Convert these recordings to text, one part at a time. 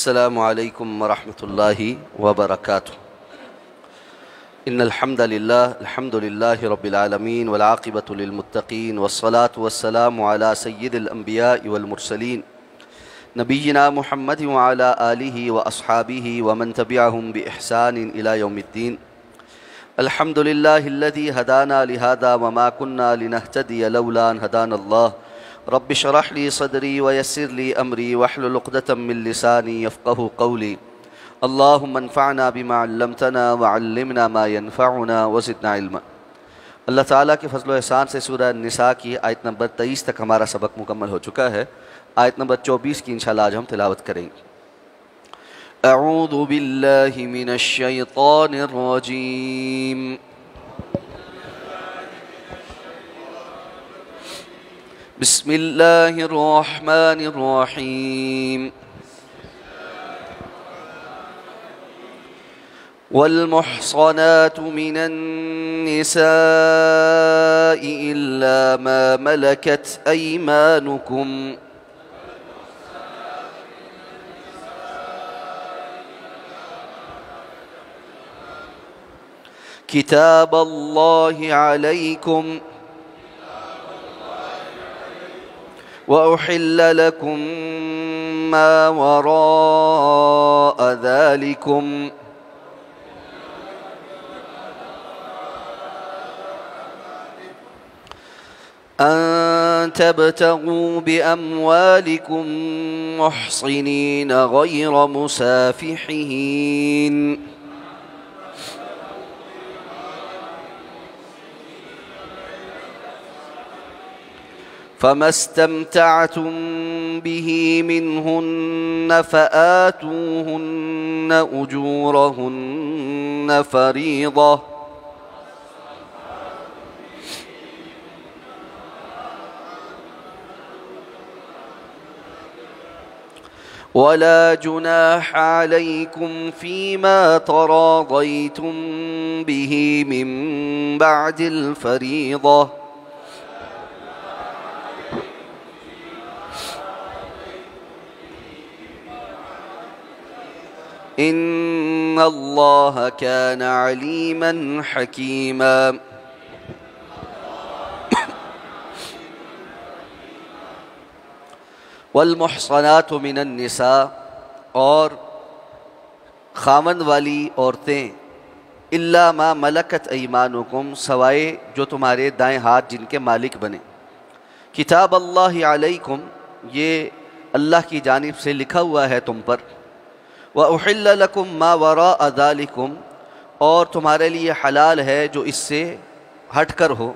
السلام علیکم ورحمۃ اللہ وبرکاتہ۔ ان الحمد للہ رب العالمین والعاقبۃ للمتقین والصلاة والسلام علی سید الانبیاء والمرسلین نبینا محمد وعلی آلہ واصحابہ ومن تبعہم بإحسان الی یوم الدین۔ الحمد للہ الذی ہدانا لہذا وما کنا لنہتدی لولا ان ہدانا اللہ۔ رب اشرح لی صدری ویسر لی امری واحلل عقدۃ من لسانی یفقہوا قولی۔ اللہم انفعنا بما علمتنا وعلمنا ما ينفعنا وزدنا علما۔ اللہ تعالیٰ کے فضل و احسان سے سورہ نساء کی آیت نمبر 23 تک ہمارا سبق مکمل ہو چکا ہے۔ آیت نمبر 24 کی انشاءاللہ آج ہم تلاوت کریں گے۔ اعوذ باللہ من الشیطان الرجیم۔ بسم اللہ الرحمن الرحیم۔ والمحصنات من النساء إلا ما ملكت أيمانكم كتاب الله عليكم وأحل لكم ما وراء ذلكم أن تبتغوا بأموالكم محصنين غير مسافحين فما استمتعتم به منهن فآتوهن أجورهن فريضة ولا جناح عليكم فيما تراضيتم به من بعد الفريضة إن الله كان عليما حكيما۔ والمحصنات من النساء، اور خاوند والی عورتیں، الا ما ملکت ایمانکم، سوائے جو تمہارے دائیں ہاتھ جن کے مالک بنے۔ کتاب اللہ علیکم، یہ اللہ کی جانب سے لکھا ہوا ہے تم پر۔ وَأُحِلَّ لَكُم مَّا وَرَاءَ ذَلِكُمْ، اور تمہارے لیے حلال ہے جو اس سے ہٹ کر ہو۔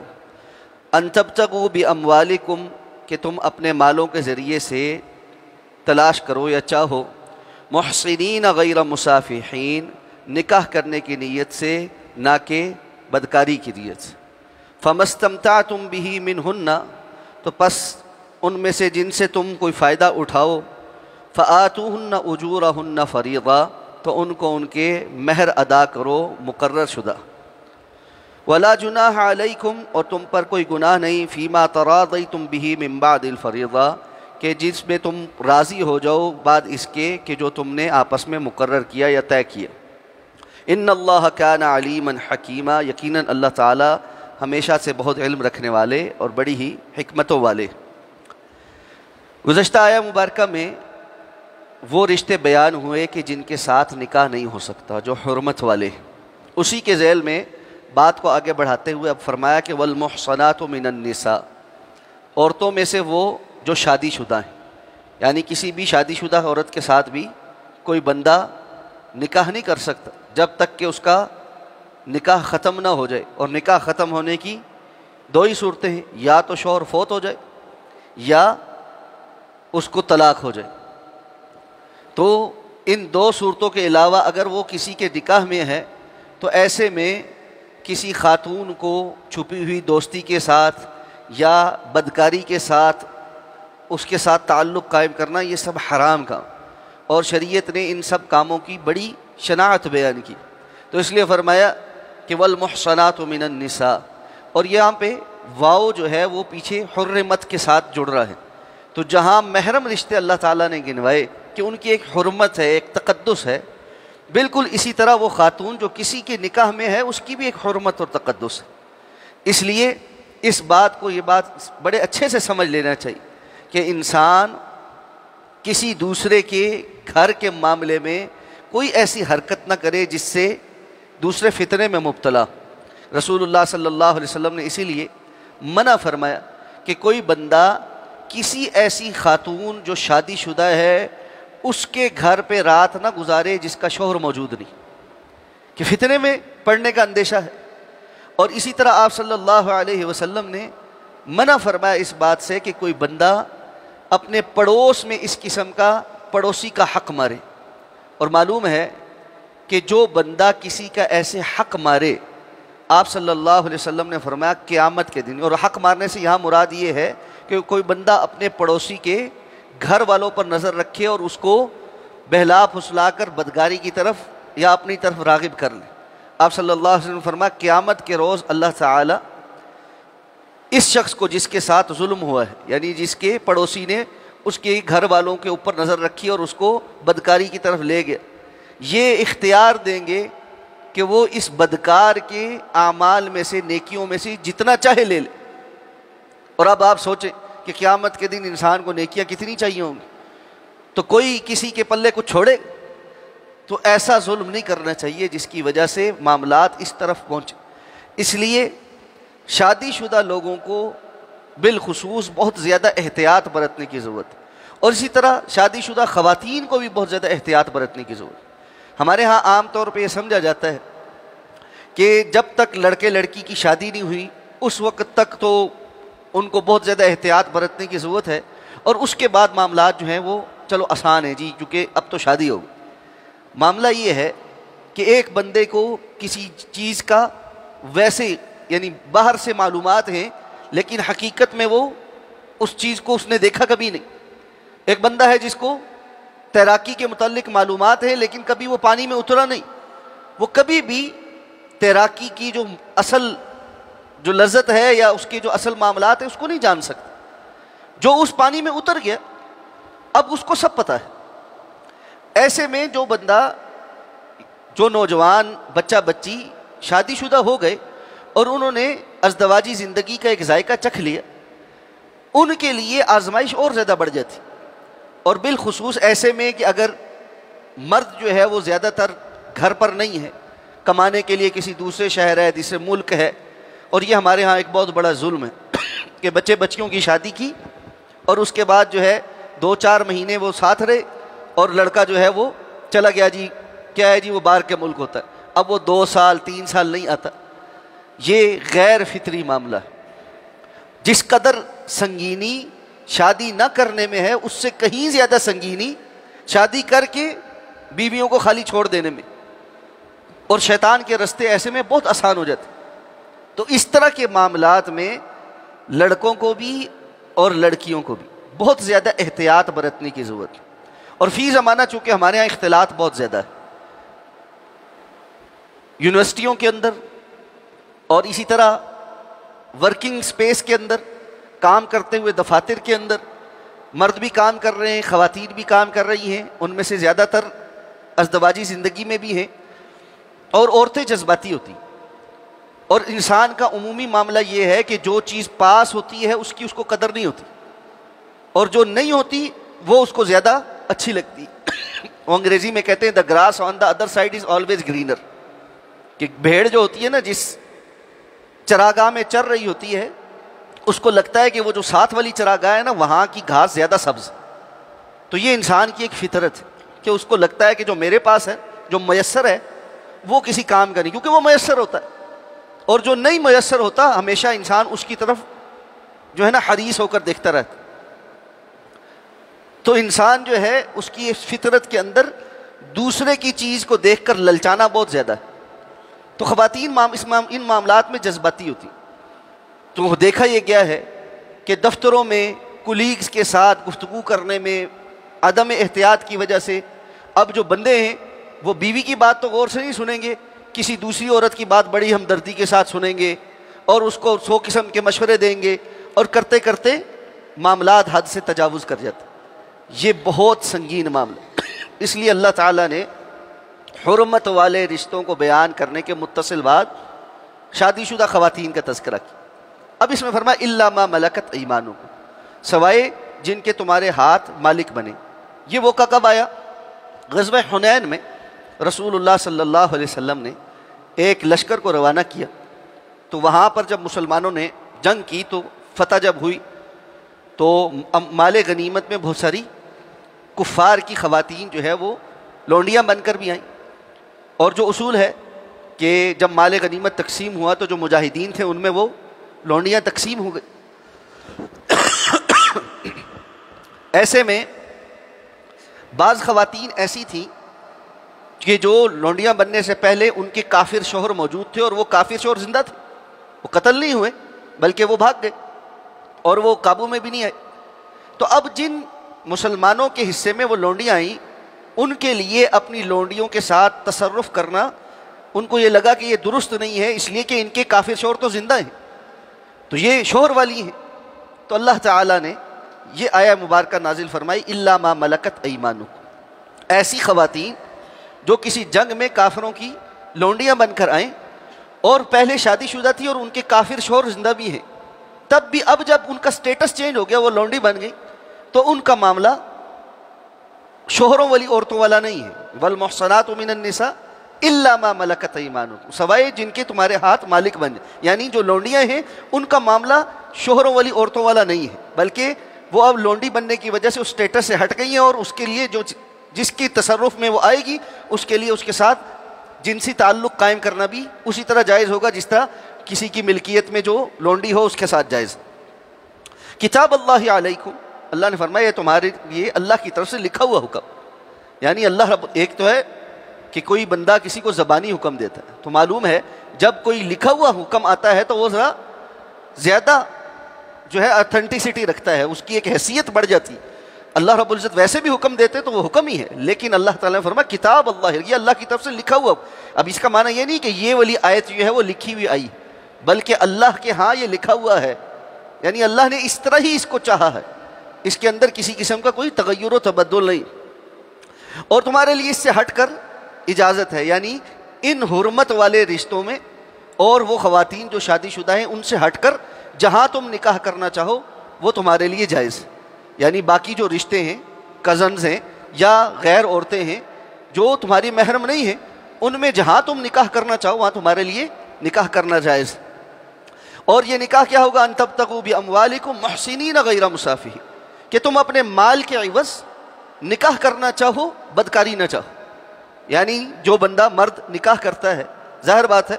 أَن تَبْتَغُوا بِأَمْوَالِكُمْ، کہ تم اپنے مالوں کے ذریعے سے تلاش کرو یا چاہو۔ محصنین غیر مسافحین، نکاح کرنے کی نیت سے، نہ کہ بدکاری کی نیت سے۔ فما استمتعتم به منہن، تو پس ان میں سے جن سے تم کوئی فائدہ اٹھاؤ، فآتوہن اجورہن فریضہ، تو ان کو ان کے مہر ادا کرو مقرر شدہ۔ ولا جناح علیکم، اور تم پر کوئی گناہ نہیں، فیما تراضیتم به من بعد الفریضہ، کہ جس میں تم راضی ہو جاؤ بعد اس کے کہ جو تم نے آپس میں مقرر کیا یا طے کیا۔ ان اللہ کان علیما حکیما، یقیناً اللہ تعالی ہمیشہ سے بہت علم رکھنے والے اور بڑی ہی حکمتوں والے۔ گزشتہ آیہ مبارکہ میں وہ رشتے بیان ہوئے کہ جن کے ساتھ نکاح نہیں ہو سکتا، جو حرمت والے، اسی کے ذیل میں بات کو آگے بڑھاتے ہوئے اب فرمایا کہ والمحصنات من النساء، عورتوں میں سے وہ جو شادی شدہ ہیں، یعنی کسی بھی شادی شدہ عورت کے ساتھ بھی کوئی بندہ نکاح نہیں کر سکتا جب تک کہ اس کا نکاح ختم نہ ہو جائے، اور نکاح ختم ہونے کی دو ہی صورتیں ہیں، یا تو شوہر فوت ہو جائے یا اس کو طلاق ہو جائے۔ تو ان دو صورتوں کے علاوہ اگر وہ کسی کے نکاح میں ہے تو ایسے میں کسی خاتون کو چھپی ہوئی دوستی کے ساتھ یا بدکاری کے ساتھ اس کے ساتھ تعلق قائم کرنا، یہ سب حرام کام، اور شریعت نے ان سب کاموں کی بڑی شناعت بیان کی۔ تو اس لیے فرمایا کہ والمحصنات من النساء، اور یہاں پہ واو جو ہے وہ پیچھے حرمت کے ساتھ جڑ رہا ہے۔ تو جہاں محرم رشتے اللہ تعالیٰ نے گنوائے کہ ان کی ایک حرمت ہے، ایک تقدس ہے، بالکل اسی طرح وہ خاتون جو کسی کے نکاح میں ہے اس کی بھی ایک حرمت اور تقدس ہے۔ اس لیے اس بات کو، یہ بات بڑے اچھے سے سمجھ لینا چاہیے کہ انسان کسی دوسرے کے گھر کے معاملے میں کوئی ایسی حرکت نہ کرے جس سے دوسرے فتنے میں مبتلا۔ رسول اللہ صلی اللہ علیہ وسلم نے اسی لیے منع فرمایا کہ کوئی بندہ کسی ایسی خاتون جو شادی شدہ ہے اس کے گھر پہ رات نہ گزارے جس کا شوہر موجود نہیں، کہ فتنے میں پڑنے کا اندیشہ ہے۔ اور اسی طرح آپ صلی اللہ علیہ وسلم نے منع فرمایا اس بات سے کہ کوئی بندہ اپنے پڑوس میں اس قسم کا پڑوسی کا حق مارے۔ اور معلوم ہے کہ جو بندہ کسی کا ایسے حق مارے، آپ صلی اللہ علیہ وسلم نے فرمایا قیامت کے دن، اور حق مارنے سے یہاں مراد یہ ہے کہ کوئی بندہ اپنے پڑوسی کے گھر والوں پر نظر رکھے اور اس کو بہلا پھسلا کر بدکاری کی طرف یا اپنی طرف راغب کر لے۔ آپ صلی اللہ علیہ وسلم نے فرمایا قیامت کے روز اللہ تعالی اس شخص کو جس کے ساتھ ظلم ہوا ہے، یعنی جس کے پڑوسی نے اس کے گھر والوں کے اوپر نظر رکھی اور اس کو بدکاری کی طرف لے گیا، یہ اختیار دیں گے کہ وہ اس بدکار کے اعمال میں سے، نیکیوں میں سے جتنا چاہے لے لے۔ اور اب آپ سوچیں کہ قیامت کے دن انسان کو نیکیاں کتنی چاہیے ہوں گی، تو کوئی کسی کے پلے کو چھوڑے؟ تو ایسا ظلم نہیں کرنا چاہیے جس کی وجہ سے معاملات اس طرف پہنچے۔ اس لیے شادی شدہ لوگوں کو بالخصوص بہت زیادہ احتیاط برتنے کی ضرورت ہے، اور اسی طرح شادی شدہ خواتین کو بھی بہت زیادہ احتیاط برتنے کی ضرورت ہے۔ ہمارے ہاں عام طور پہ یہ سمجھا جاتا ہے کہ جب تک لڑکے لڑکی کی شادی نہیں ہوئی اس وقت تک تو ان کو بہت زیادہ احتیاط برتنے کی ضرورت ہے، اور اس کے بعد معاملات جو ہیں وہ چلو آسان ہیں جی، کیونکہ اب تو شادی ہوگی۔ معاملہ یہ ہے کہ ایک بندے کو کسی چیز کا ویسے یعنی باہر سے معلومات ہیں لیکن حقیقت میں وہ اس چیز کو اس نے دیکھا کبھی نہیں۔ ایک بندہ ہے جس کو تیراکی کے متعلق معلومات ہیں لیکن کبھی وہ پانی میں اترا نہیں، وہ کبھی بھی تیراکی کی جو اصل جو لذت ہے یا اس کے جو اصل معاملات ہیں اس کو نہیں جان سکتا۔ جو اس پانی میں اتر گیا اب اس کو سب پتہ ہے۔ ایسے میں جو بندہ، جو نوجوان بچہ بچی شادی شدہ ہو گئے اور انہوں نے ازدواجی زندگی کا ایک ذائقہ چکھ لیا، ان کے لیے آزمائش اور زیادہ بڑھ جاتی، اور بالخصوص ایسے میں کہ اگر مرد جو ہے وہ زیادہ تر گھر پر نہیں ہے، کمانے کے لیے کسی دوسرے شہر ہے، دوسرے ملک ہے، اور یہ ہمارے ہاں ایک بہت بڑا ظلم ہے کہ بچے بچیوں کی شادی کی اور اس کے بعد جو ہے 2-4 مہینے وہ ساتھ رہے اور لڑکا جو ہے وہ چلا گیا جی، کیا ہے جی وہ باہر کے ملک ہوتا ہے، اب وہ 2 سال 3 سال نہیں آتا۔ یہ غیر فطری معاملہ ہے۔ جس قدر سنگینی شادی نہ کرنے میں ہے اس سے کہیں زیادہ سنگینی شادی کر کے بیویوں کو خالی چھوڑ دینے میں، اور شیطان کے رستے ایسے میں بہت آسان ہو جاتے۔ تو اس طرح کے معاملات میں لڑکوں کو بھی اور لڑکیوں کو بھی بہت زیادہ احتیاط برتنے کی ضرورت ہے۔ اور فی زمانہ چونکہ ہمارے ہاں اختلاط بہت زیادہ ہے، یونیورسٹیوں کے اندر اور اسی طرح ورکنگ سپیس کے اندر، کام کرتے ہوئے دفاتر کے اندر، مرد بھی کام کر رہے ہیں، خواتین بھی کام کر رہی ہیں، ان میں سے زیادہ تر ازدواجی زندگی میں بھی ہیں، اور عورتیں جذباتی ہوتی ہیں۔ اور انسان کا عمومی معاملہ یہ ہے کہ جو چیز پاس ہوتی ہے اس کی اس کو قدر نہیں ہوتی، اور جو نہیں ہوتی وہ اس کو زیادہ اچھی لگتی۔ وہ انگریزی میں کہتے ہیں the grass on the other side is always greener, کہ بھیڑ جو ہوتی ہے نا جس چراگاہ میں چر رہی ہوتی ہے اس کو لگتا ہے کہ وہ جو ساتھ والی چراگاہ ہے نا وہاں کی گھاس زیادہ سبز۔ تو یہ انسان کی ایک فطرت ہے کہ اس کو لگتا ہے کہ جو میرے پاس ہے، جو میسر ہے، وہ کسی کام کا نہیں، کیونکہ وہ میسر ہوتا ہے، اور جو نہیں میسر ہوتا ہمیشہ انسان اس کی طرف جو ہے نا حریص ہو کر دیکھتا رہتا۔ تو انسان جو ہے اس کی فطرت کے اندر دوسرے کی چیز کو دیکھ کر للچانا بہت زیادہ ہے۔ تو خواتین ان معاملات میں جذباتی ہوتی، تو دیکھا یہ گیا ہے کہ دفتروں میں کولیگز کے ساتھ گفتگو کرنے میں عدم احتیاط کی وجہ سے اب جو بندے ہیں وہ بیوی کی بات تو غور سے نہیں سنیں گے، کسی دوسری عورت کی بات بڑی ہمدردی کے ساتھ سنیں گے اور اس کو 100 قسم کے مشورے دیں گے، اور کرتے کرتے معاملات حد سے تجاوز کر جاتے۔ یہ بہت سنگین معاملہ۔ اس لیے اللہ تعالیٰ نے حرمت والے رشتوں کو بیان کرنے کے متصل بعد شادی شدہ خواتین کا تذکرہ کیا۔ اب اس میں فرمایا الا ما ملکت ایمانکم، سوائے جن کے تمہارے ہاتھ مالک بنے۔ یہ موقع کب آیا؟ غزوہ حنین میں رسول اللہ صلی اللہ علیہ وسلم نے ایک لشکر کو روانہ کیا، تو وہاں پر جب مسلمانوں نے جنگ کی تو فتح جب ہوئی تو مال غنیمت میں بہت ساری کفار کی خواتین جو ہے وہ لونڈیاں بن کر بھی آئیں، اور جو اصول ہے کہ جب مال غنیمت تقسیم ہوا تو جو مجاہدین تھے ان میں وہ لونڈیاں تقسیم ہو گئی۔ ایسے میں بعض خواتین ایسی تھیں کہ جو لونڈیاں بننے سے پہلے ان کے کافر شوہر موجود تھے، اور وہ کافر شوہر زندہ تھے، وہ قتل نہیں ہوئے بلکہ وہ بھاگ گئے اور وہ قابو میں بھی نہیں آئے۔ تو اب جن مسلمانوں کے حصے میں وہ لونڈیاں آئیں، ان کے لیے اپنی لونڈیوں کے ساتھ تصرف کرنا ان کو یہ لگا کہ یہ درست نہیں ہے، اس لیے کہ ان کے کافر شوہر تو زندہ ہیں، تو یہ شوہر والی ہیں۔ تو اللہ تعالیٰ نے یہ آیہ مبارکہ نازل فرمائی الا ما ملکت ایمانکم، ایسی خواتین جو کسی جنگ میں کافروں کی لونڈیاں بن کر آئیں اور پہلے شادی شدہ تھی اور ان کے کافر شوہر زندہ بھی ہیں، تب بھی اب جب ان کا سٹیٹس چینج ہو گیا، وہ لونڈی بن گئی، تو ان کا معاملہ شوہروں والی عورتوں والا نہیں ہے۔ والمحصنات من النساء الا ما ملکت ایمانکم، سوائے جن کے تمہارے ہاتھ مالک بن جائیں، یعنی جو لونڈیاں ہیں ان کا معاملہ شوہروں والی عورتوں والا نہیں ہے، بلکہ وہ اب لونڈی بننے کی وجہ سے اس سٹیٹس سے ہٹ گئی ہیں، اور اس کے لیے جو جس کی تصرف میں وہ آئے گی اس کے لیے اس کے ساتھ جنسی تعلق قائم کرنا بھی اسی طرح جائز ہوگا جس طرح کسی کی ملکیت میں جو لونڈی ہو اس کے ساتھ جائز۔ کتاب اللہ علیکم، اللہ نے فرمایا یہ تمہارے لیے اللہ کی طرف سے لکھا ہوا حکم، یعنی اللہ رب، ایک تو ہے کہ کوئی بندہ کسی کو زبانی حکم دیتا ہے، تو معلوم ہے جب کوئی لکھا ہوا حکم آتا ہے تو وہ ذرا زیادہ جو ہے اتھینٹسٹی رکھتا ہے، اس کی ایک حیثیت بڑھ جاتی۔ اللہ رب العزت ویسے بھی حکم دیتے تو وہ حکم ہی ہے، لیکن اللہ تعالیٰ نے فرمایا کتاب اللہ، یہ اللہ کی طرف سے لکھا ہوا۔ اب اس کا معنی یہ نہیں کہ یہ والی آیت جو ہے وہ لکھی ہوئی آئی، بلکہ اللہ کے ہاں یہ لکھا ہوا ہے، یعنی اللہ نے اس طرح ہی اس کو چاہا ہے، اس کے اندر کسی قسم کا کوئی تغیر و تبدل نہیں۔ اور تمہارے لیے اس سے ہٹ کر اجازت ہے، یعنی ان حرمت والے رشتوں میں اور وہ خواتین جو شادی شدہ ہیں ان سے ہٹ کر جہاں تم نکاح کرنا چاہو وہ تمہارے لیے جائز، یعنی باقی جو رشتے ہیں، کزنز ہیں یا غیر عورتیں ہیں جو تمہاری محرم نہیں ہیں، ان میں جہاں تم نکاح کرنا چاہو وہاں تمہارے لیے نکاح کرنا جائز۔ اور یہ نکاح کیا ہوگا؟ ان تبتغوا باموالکم محسنین غیر مسافحین، کہ تم اپنے مال کے عوض نکاح کرنا چاہو بدکاری نہ چاہو، یعنی جو بندہ مرد نکاح کرتا ہے ظاہر بات ہے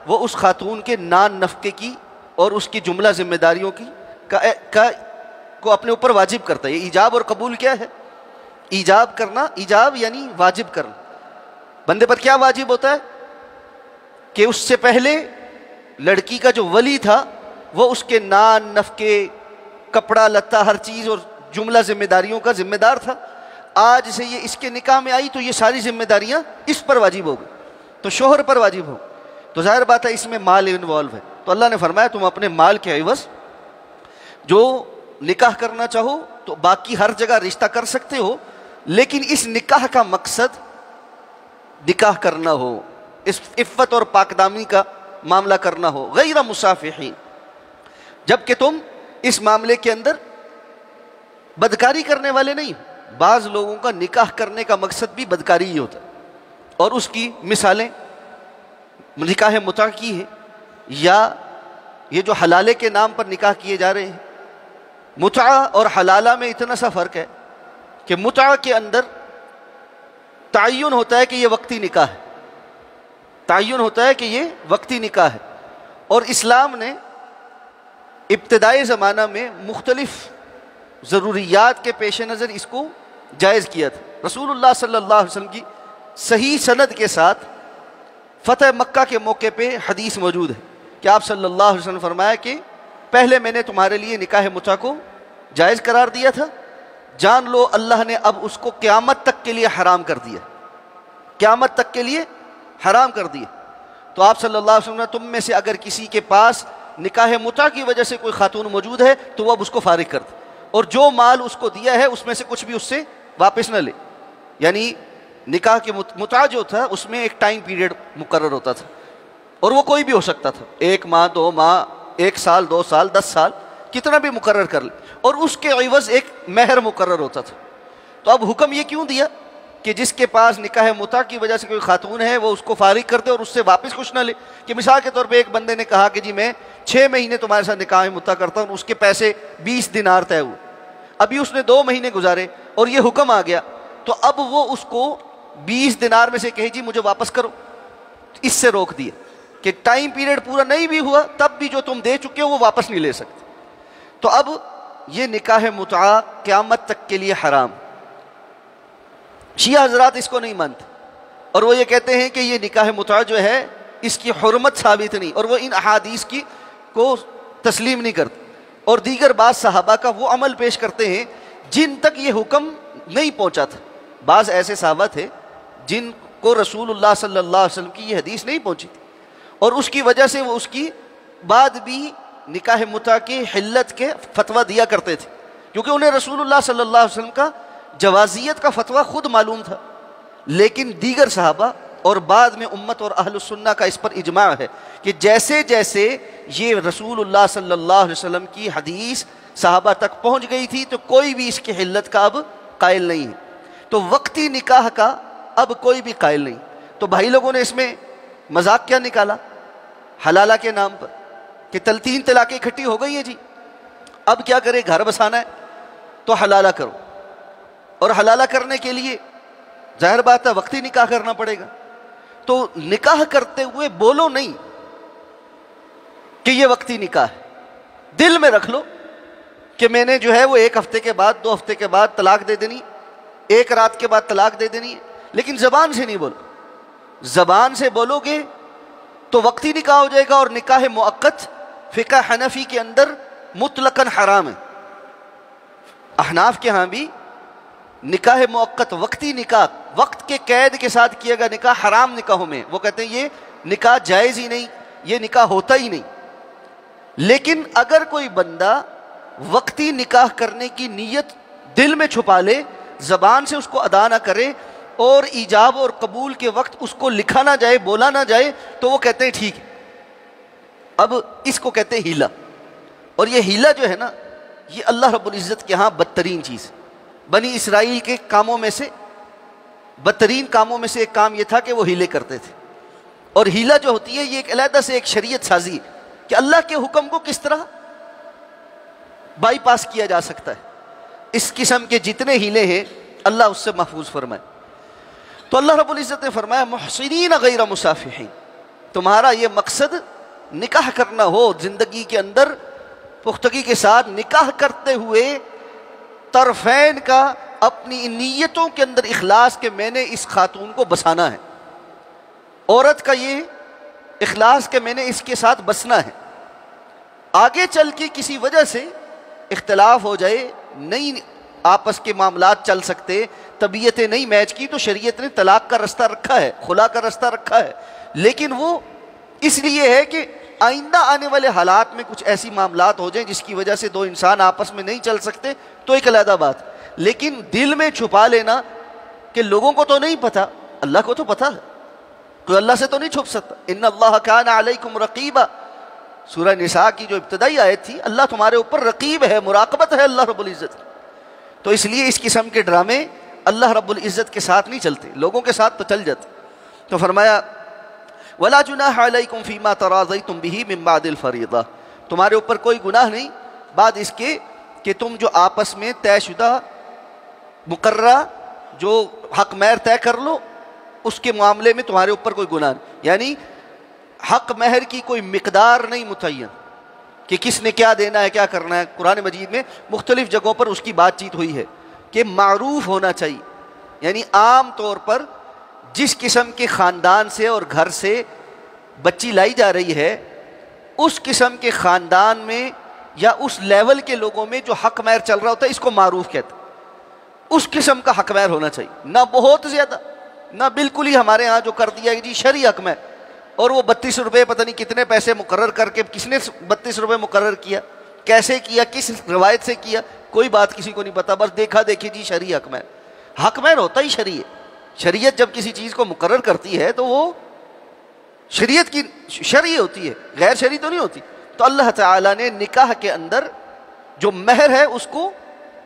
وہ اس خاتون کے نان نفقے کی اور اس کی جملہ ذمہ داریوں کی کو اپنے اوپر واجب کرتا ہے۔ یہ ایجاب اور قبول کیا ہے؟ ایجاب کرنا، ایجاب یعنی واجب کرنا۔ بندے پر کیا واجب ہوتا ہے کہ اس سے پہلے لڑکی کا جو ولی تھا وہ اس کے نان نفقے، کپڑا لتا، ہر چیز اور جملہ ذمہ داریوں کا ذمہ دار تھا۔ آج سے یہ اس کے نکاح میں آئی تو یہ ساری ذمہ داریاں اس پر واجب ہو گئی، تو شوہر پر واجب ہو، تو ظاہر بات ہے اس میں مال انوالو ہے۔ تو اللہ نے فرمایا تم اپنے مال کے عوض جو نکاح کرنا چاہو تو باقی ہر جگہ رشتہ کر سکتے ہو، لیکن اس نکاح کا مقصد نکاح کرنا ہو، اس عفت اور پاکدامنی کا معاملہ کرنا ہو، غیر مسافحین، جبکہ تم اس معاملے کے اندر بدکاری کرنے والے نہیں۔ بعض لوگوں کا نکاح کرنے کا مقصد بھی بدکاری ہی ہوتا ہے، اور اس کی مثالیں نکاح متع کی ہیں، یا یہ جو حلالے کے نام پر نکاح کیے جا رہے ہیں۔ متع اور حلالہ میں اتنا سا فرق ہے کہ متع کے اندر تعین ہوتا ہے کہ یہ وقتی نکاح ہے، تعین ہوتا ہے کہ یہ وقتی نکاح ہے، اور اسلام نے ابتدائی زمانہ میں مختلف ضروریات کے پیش نظر اس کو جائز کیا تھا۔ رسول اللہ صلی اللہ علیہ وسلم کی صحیح سند کے ساتھ فتح مکہ کے موقع پہ حدیث موجود ہے کہ آپ صلی اللہ علیہ وسلم فرمایا کہ پہلے میں نے تمہارے لیے نکاح متع کو جائز قرار دیا تھا، جان لو اللہ نے اب اس کو قیامت تک کے لیے حرام کر دیا، قیامت تک کے لیے حرام کر دیا۔ تو آپ صلی اللہ علیہ وسلم نے تم میں سے اگر کسی کے پاس نکاح متع کی وجہ سے کوئی خاتون موجود ہے تو وہ اب اس کو فارغ کر دے، اور جو مال اس کو دیا ہے اس میں سے کچھ بھی اس سے واپس نہ لے، یعنی نکاح کے متعہ جو تھا اس میں ایک ٹائم پیریڈ مقرر ہوتا تھا، اور وہ کوئی بھی ہو سکتا تھا، 1 ماہ 2 ماہ 1 سال 2 سال 10 سال کتنا بھی مقرر کر لے، اور اس کے عوض ایک مہر مقرر ہوتا تھا۔ تو اب حکم یہ کیوں دیا کہ جس کے پاس نکاح متعہ کی وجہ سے کوئی خاتون ہے وہ اس کو فارغ کر دے اور اس سے واپس کچھ نہ لے؟ کہ مثال کے طور پہ ایک بندے نے کہا کہ جی میں 6 مہینے تمہارے ساتھ نکاح متعہ کرتا ہوں، اس کے پیسے 20 دینار طے ہوئے، ابھی اس نے 2 مہینے گزارے اور یہ حکم آ گیا، تو اب وہ اس کو 20 دینار میں سے کہے جی مجھے واپس کرو، اس سے روک دیا کہ ٹائم پیریڈ پورا نہیں بھی ہوا تب بھی جو تم دے چکے ہو وہ واپس نہیں لے سکتے۔ تو اب یہ نکاح متعہ قیامت تک کے لیے حرام۔ شیعہ حضرات اس کو نہیں مانتے، اور وہ یہ کہتے ہیں کہ یہ نکاح متعہ جو ہے اس کی حرمت ثابت نہیں، اور وہ ان احادیث کی کو تسلیم نہیں کرتے، اور دیگر بعض صحابہ کا وہ عمل پیش کرتے ہیں جن تک یہ حکم نہیں پہنچا تھا۔ بعض ایسے صحابہ تھے جن کو رسول اللہ صلی اللہ علیہ وسلم کی یہ حدیث نہیں پہنچی تھی، اور اس کی وجہ سے وہ اس کی بعد بھی نکاح متعہ کی حلت کے فتویٰ دیا کرتے تھے، کیونکہ انہیں رسول اللہ صلی اللہ علیہ وسلم کا جوازیت کا فتویٰ خود معلوم تھا، لیکن دیگر صحابہ اور بعد میں امت اور اہل السنہ کا اس پر اجماع ہے کہ جیسے جیسے یہ رسول اللہ صلی اللہ علیہ وسلم کی حدیث صحابہ تک پہنچ گئی تھی تو کوئی بھی اس کی حلت کا اب قائل نہیں ہے، تو وقتی نکاح کا اب کوئی بھی قائل نہیں۔ تو بھائی لوگوں نے اس میں مذاق کیا نکالا حلالہ کے نام پر کہ 3 طلاقیں اکٹھی ہو گئی ہیں جی، اب کیا کرے، گھر بسانا ہے تو حلالہ کرو، اور حلالہ کرنے کے لیے ظاہر بات ہے وقتی نکاح کرنا پڑے گا، تو نکاح کرتے ہوئے بولو نہیں کہ یہ وقتی نکاح ہے، دل میں رکھ لو کہ میں نے جو ہے وہ 1 ہفتے کے بعد 2 ہفتے کے بعد طلاق دے دینی، 1 رات کے بعد طلاق دے دینی ہے، لیکن زبان سے نہیں بولو۔ زبان سے بولو گے تو وقتی نکاح ہو جائے گا، اور نکاح مؤقت فقہ حنفی کے اندر مطلقاً حرام ہے۔ احناف کے ہاں بھی نکاح مؤقت وقتی نکاح وقت کے قید کے ساتھ کیا گیا نکاح حرام نکاحوں میں، وہ کہتے ہیں یہ نکاح جائز ہی نہیں، یہ نکاح ہوتا ہی نہیں۔ لیکن اگر کوئی بندہ وقتی نکاح کرنے کی نیت دل میں چھپا لے، زبان سے اس کو ادا نہ کرے، اور ایجاب اور قبول کے وقت اس کو لکھا نہ جائے، بولا نہ جائے، تو وہ کہتے ہیں ٹھیک ہے۔ اب اس کو کہتے ہیں ہیلا، اور یہ ہیلا جو ہے نا یہ اللہ رب العزت کے ہاں بدترین چیز ہے۔ بنی اسرائیل کے کاموں میں سے بدترین کاموں میں سے ایک کام یہ تھا کہ وہ ہیلے کرتے تھے، اور ہیلا جو ہوتی ہے یہ ایک علیحدہ سے ایک شریعت سازی ہے کہ اللہ کے حکم کو کس طرح بائی پاس کیا جا سکتا ہے۔ اس قسم کے جتنے ہیلے ہیں اللہ اس سے محفوظ فرمائے۔ تو اللہ رب العزت نے فرمایا محسنین غیر مسافحین، تمہارا یہ مقصد نکاح کرنا ہو، زندگی کے اندر پختگی کے ساتھ نکاح کرتے ہوئے طرفین کا اپنی نیتوں کے اندر اخلاص کہ میں نے اس خاتون کو بسانا ہے، عورت کا یہ اخلاص کہ میں نے اس کے ساتھ بسنا ہے، آگے چل کے کسی وجہ سے اختلاف ہو جائے، نہیں آپس کے معاملات چل سکتے، طبیعتیں نہیں میچ کی، تو شریعت نے طلاق کا رستہ رکھا ہے، خلا کا رستہ رکھا ہے، لیکن وہ اس لیے ہے کہ آئندہ آنے والے حالات میں کچھ ایسی معاملات ہو جائیں جس کی وجہ سے 2 انسان آپس میں نہیں چل سکتے، تو ایک علیحدہ بات، لیکن دل میں چھپا لینا کہ لوگوں کو تو نہیں پتہ، اللہ کو تو پتہ ہے، کوئی اللہ سے تو نہیں چھپ سکتا۔ ان اللہ کان علیکم رقیبا، سورہ نساء کی جو ابتدائی آیت تھی، اللہ تمہارے اوپر رقیب ہے، مراقبت ہے اللہ رب العزت کی۔ تو اس لیے اس قسم کے ڈرامے اللہ رب العزت کے ساتھ نہیں چلتے، لوگوں کے ساتھ تو چل جاتے۔ تو فرمایا وَلَا جُنَاحَ عَلَيْكُمْ فِي مَا تَرَاضَيْتُمْ بِهِ مِن بَعْدِ الْفَرِيضَةِ، تمہارے اوپر کوئی گناہ نہیں بعد اس کے کہ تم جو آپس میں طے شدہ مقررہ جو حق مہر طے کر لو، اس کے معاملے میں تمہارے اوپر کوئی گناہ نہیں، یعنی حق مہر کی کوئی مقدار نہیں متعین کہ کس نے کیا دینا ہے، کیا کرنا ہے۔ قرآن مجید میں مختلف جگہوں پر اس کی بات چیت ہوئی ہے کہ معروف ہونا چاہیے، یعنی عام طور پر جس قسم کے خاندان سے اور گھر سے بچی لائی جا رہی ہے، اس قسم کے خاندان میں یا اس لیول کے لوگوں میں جو حق مہر چل رہا ہوتا ہے اس کو معروف کہتے ہیں، اس قسم کا حق مہر ہونا چاہیے، نہ بہت زیادہ نہ بالکل ہی ہمارے ہاں جو کر دیا کہ جی شرعی حق مہر، اور وہ 32 روپے پتہ نہیں کتنے پیسے مقرر کر کے، کس نے 32 روپے مقرر کیا، کیسے کیا، کس روایت سے کیا، کوئی بات کسی کو نہیں پتا، بس دیکھا دیکھی جی شرعی حق مہر۔ حق مہر ہوتا ہی شرعی ہے، شریعت جب کسی چیز کو مقرر کرتی ہے تو وہ شریعت کی شرعی ہوتی ہے، غیر شرعی تو نہیں ہوتی. تو اللہ تعالیٰ نے نکاح کے اندر جو مہر ہے اس کو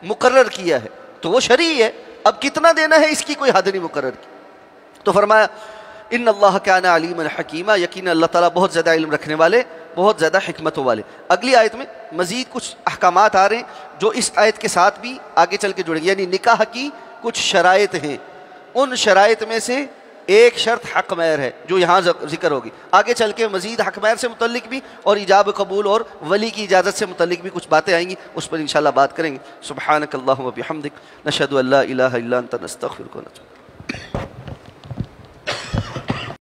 مقرر کیا ہے تو وہ شرعی ہے. اب کتنا دینا ہے اس کی کوئی حد نہیں مقرر کی. تو فرمایا ان اللہ کان علیما حکیما، یقینا اللہ تعالیٰ بہت زیادہ علم رکھنے والے، بہت زیادہ حکمتوں والے. اگلی آیت میں مزید کچھ احکامات آ رہے ہیں جو اس آیت کے ساتھ بھی آگے چل کے جڑیں گے. یعنی نکاح کی کچھ شرائط ہیں، ان شرائط میں سے ایک شرط حق مہر ہے جو یہاں ذکر ہوگی. آگے چل کے مزید حق مہر سے متعلق بھی اور ایجاب قبول اور ولی کی اجازت سے متعلق بھی کچھ باتیں آئیں گی، اس پر انشاءاللہ بات کریں گے. سبحانک اللہم و بحمدک، نشہد ان لا الہ الا انت، نستغفرک و نتوب